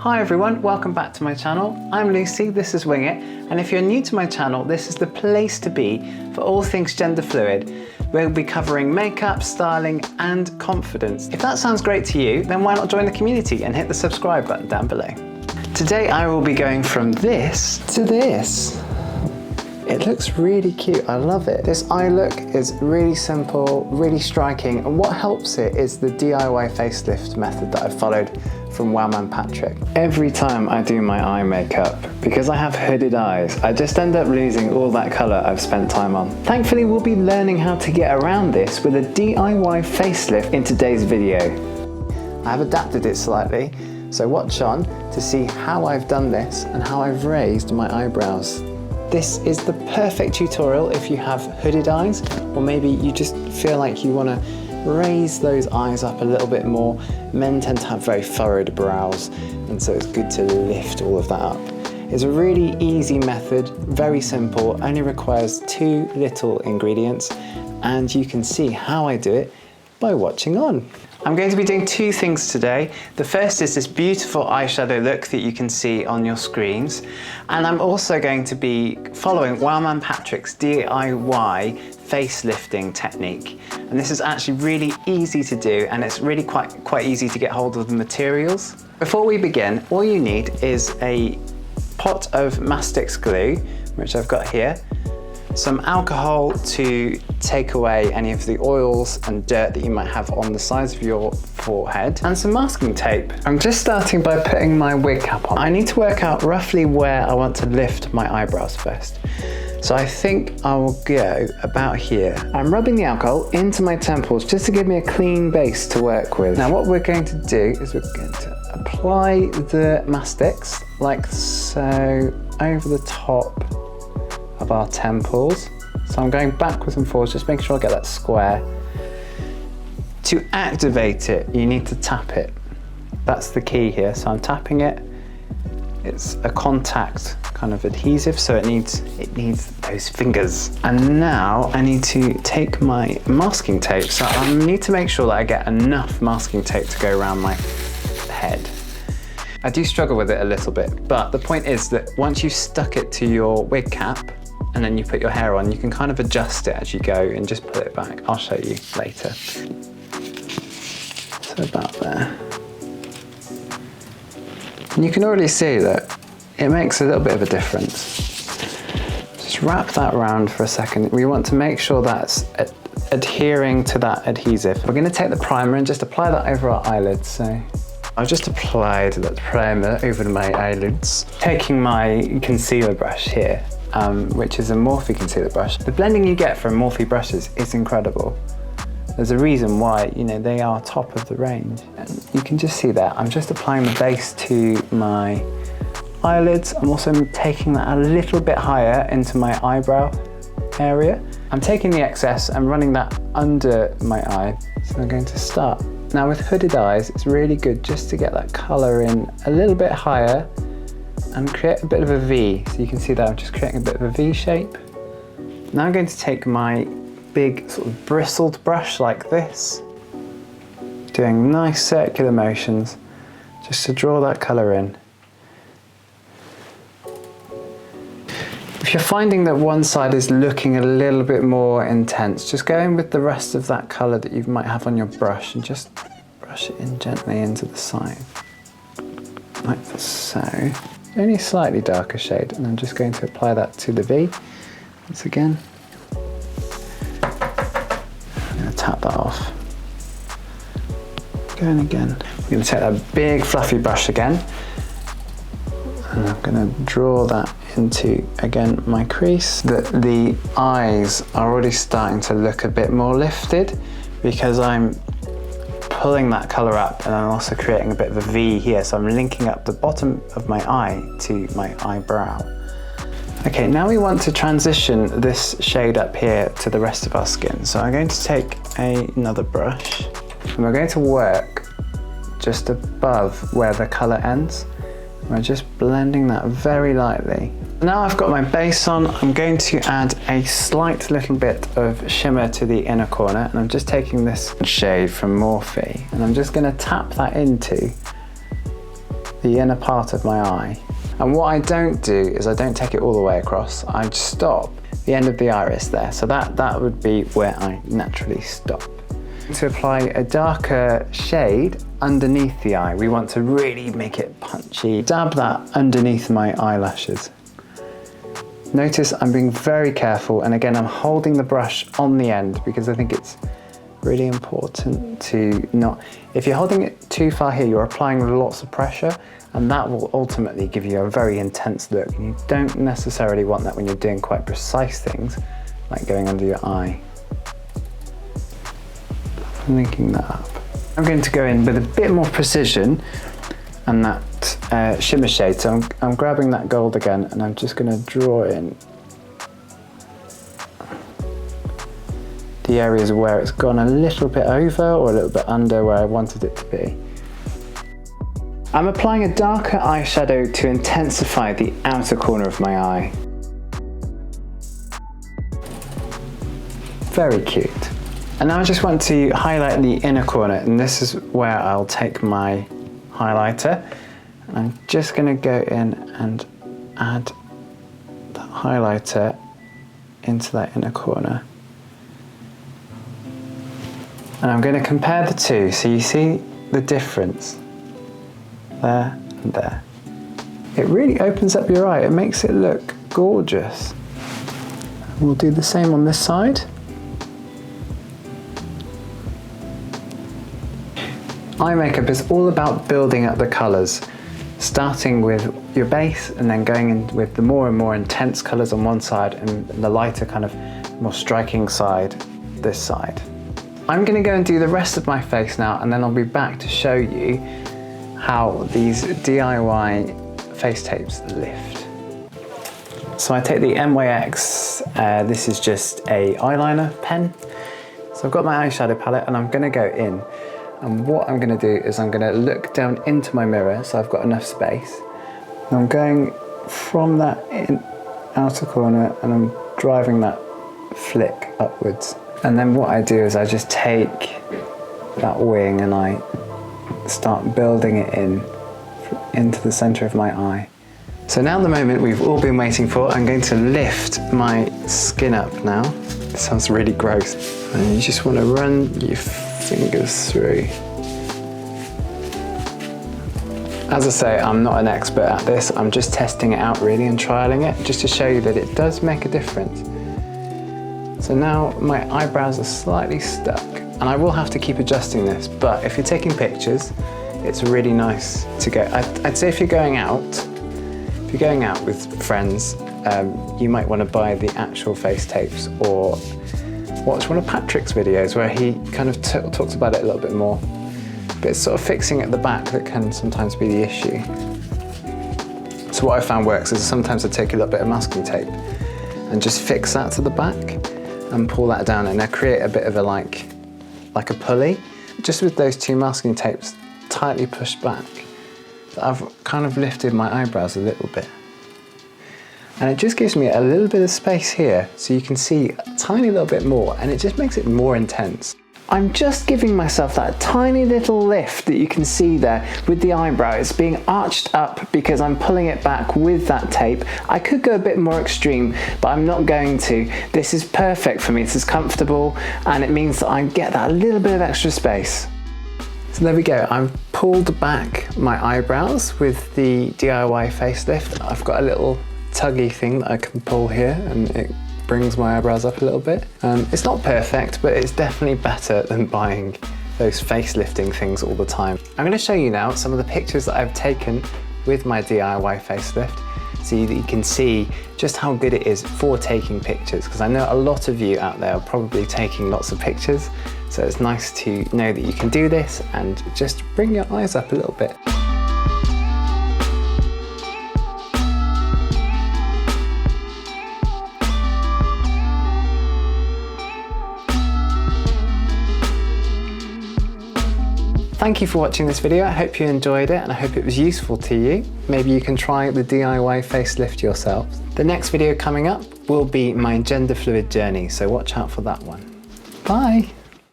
Hi everyone, welcome back to my channel. I'm Lucy, this is Wing It, and if you're new to my channel, this is the place to be for all things gender fluid. We'll be covering makeup, styling, and confidence. If that sounds great to you, then why not join the community and hit the subscribe button down below. Today I will be going from this to this. It looks really cute, I love it. This eye look is really simple, really striking, and what helps it is the DIY facelift method that I've followed from Wowman Patrick. Every time I do my eye makeup, because I have hooded eyes, I just end up losing all that colour I've spent time on. Thankfully, we'll be learning how to get around this with a DIY facelift in today's video. I've adapted it slightly, so watch on to see how I've done this and how I've raised my eyebrows. This is the perfect tutorial if you have hooded eyes, or maybe you just feel like you want to raise those eyes up a little bit more. Men tend to have very furrowed brows, and so it's good to lift all of that up. It's a really easy method, very simple, only requires 2 little ingredients, and you can see how I do it by watching on. I'm going to be doing 2 things today. The first is this beautiful eyeshadow look that you can see on your screens. And I'm also going to be following Wowman Patrick's DIY facelifting technique. And this is actually really easy to do, and it's really quite easy to get hold of the materials. Before we begin, all you need is a pot of Mastix glue, which I've got here, some alcohol to take away any of the oils and dirt that you might have on the sides of your forehead, and some masking tape. I'm just starting by putting my wig cap on. I need to work out roughly where I want to lift my eyebrows first. So I think I will go about here. I'm rubbing the alcohol into my temples just to give me a clean base to work with. Now what we're going to do is we're going to apply the Mastix like so over the top of our temples. So I'm going backwards and forwards, just making sure I get that square. To activate it, you need to tap it. That's the key here. So I'm tapping it. It's a contact kind of adhesive, so it needs those fingers. And now I need to take my masking tape. So I need to make sure that I get enough masking tape to go around my head. I do struggle with it a little bit, but the point is that once you've stuck it to your wig cap, and then you put your hair on, you can kind of adjust it as you go and just pull it back. I'll show you later. So about there. And you can already see that it makes a little bit of a difference. Just wrap that around for a second. We want to make sure that's adhering to that adhesive. We're going to take the primer and just apply that over our eyelids. So I've just applied that primer over my eyelids. Taking my concealer brush here, which is a Morphe concealer brush. The blending you get from Morphe brushes is incredible. There's a reason why, you know, they are top of the range. And you can just see that. I'm just applying the base to my eyelids. I'm also taking that a little bit higher into my eyebrow area. I'm taking the excess and running that under my eye. So I'm going to start. Now with hooded eyes, it's really good just to get that color in a little bit higher and create a bit of a V. So you can see that I'm just creating a bit of a V shape. Now I'm going to take my big sort of bristled brush like this, doing nice circular motions just to draw that color in. If you're finding that one side is looking a little bit more intense, just go in with the rest of that color that you might have on your brush and just brush it in gently into the side, like so. Only a slightly darker shade, and I'm just going to apply that to the V once again. I'm going to tap that off. Going again. I'm going to take that big fluffy brush again, and I'm going to draw that into, again, my crease. The eyes are already starting to look a bit more lifted because I'm pulling that color up, and I'm also creating a bit of a V here, so I'm linking up the bottom of my eye to my eyebrow. Okay, now we want to transition this shade up here to the rest of our skin. So I'm going to take another brush, and we're going to work just above where the color ends. We're just blending that very lightly. Now I've got my base on, I'm going to add a slight little bit of shimmer to the inner corner, and I'm just taking this shade from Morphe, and I'm just going to tap that into the inner part of my eye. And what I don't do is I don't take it all the way across. I stop the end of the iris there. So that would be where I naturally stop. To apply a darker shade underneath the eye, we want to really make it punchy. Dab that underneath my eyelashes. Notice I'm being very careful, and again I'm holding the brush on the end because I think it's really important to not, if you're holding it too far here, you're applying lots of pressure, and that will ultimately give you a very intense look. And you don't necessarily want that when you're doing quite precise things, like going under your eye. Linking that up. I'm going to go in with a bit more precision and that shimmer shade. So I'm grabbing that gold again, and I'm just going to draw in the areas where it's gone a little bit over or a little bit under where I wanted it to be. I'm applying a darker eyeshadow to intensify the outer corner of my eye. Very cute. And now I just want to highlight the inner corner, and this is where I'll take my highlighter. And I'm just going to go in and add the highlighter into that inner corner. And I'm going to compare the two, so you see the difference there and there. It really opens up your eye, it makes it look gorgeous. We'll do the same on this side. Eye makeup is all about building up the colours, starting with your base and then going in with the more and more intense colours on one side and the lighter kind of more striking side this side. I'm going to go and do the rest of my face now, and then I'll be back to show you how these DIY face tapes lift. So I take the MYX, this is just a eyeliner pen. So I've got my eyeshadow palette and I'm going to go in. And what I'm going to do is I'm going to look down into my mirror, so I've got enough space. And I'm going from that outer corner and I'm driving that flick upwards. And then what I do is I just take that wing and I start building it into the center of my eye. So now the moment we've all been waiting for, I'm going to lift my skin up now. It sounds really gross. And you just want to run your fingers through. As I say, I'm not an expert at this. I'm just testing it out really and trialing it just to show you that it does make a difference. So now my eyebrows are slightly stuck and I will have to keep adjusting this, but if you're taking pictures, it's really nice to go. I'd say if you're going out with friends, you might want to buy the actual face tapes or watch one of Patrick's videos where he kind of talks about it a little bit more. But it's sort of fixing at the back that can sometimes be the issue. So what I found works is sometimes I take a little bit of masking tape and just fix that to the back and pull that down, and I create a bit of a like a pulley. Just with those two masking tapes tightly pushed back, I've kind of lifted my eyebrows a little bit. And it just gives me a little bit of space here so you can see a tiny little bit more, and it just makes it more intense. I'm just giving myself that tiny little lift that you can see there with the eyebrow. It's being arched up because I'm pulling it back with that tape. I could go a bit more extreme, but I'm not going to. This is perfect for me. This is comfortable, and it means that I get that little bit of extra space. So there we go. I've pulled back my eyebrows with the DIY facelift. I've got a little tuggy thing that I can pull here, and it brings my eyebrows up a little bit. It's not perfect, but it's definitely better than buying those facelifting things all the time. I'm going to show you now some of the pictures that I've taken with my DIY facelift, so that you can see just how good it is for taking pictures, because I know a lot of you out there are probably taking lots of pictures, so it's nice to know that you can do this and just bring your eyes up a little bit. Thank you for watching this video. I hope you enjoyed it and I hope it was useful to you. Maybe you can try the DIY facelift yourself. The next video coming up will be my gender fluid journey, so watch out for that one. Bye!